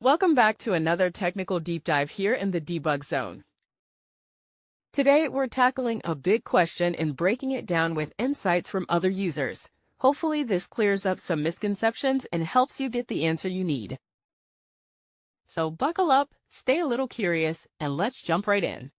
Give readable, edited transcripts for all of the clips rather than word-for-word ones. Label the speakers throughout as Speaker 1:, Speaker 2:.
Speaker 1: Welcome back to another technical deep dive here in the debug zone. Today, we're tackling a big question and breaking it down with insights from other users. Hopefully, this clears up some misconceptions and helps you get the answer you need. So buckle up, stay a little curious, and let's jump right in.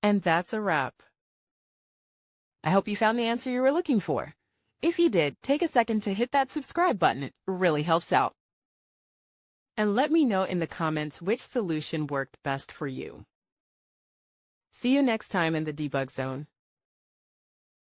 Speaker 1: And that's a wrap. I hope you found the answer you were looking for. If you did, take a second to hit that subscribe button. It really helps out. And let me know in the comments which solution worked best for you. See you next time in the debug zone.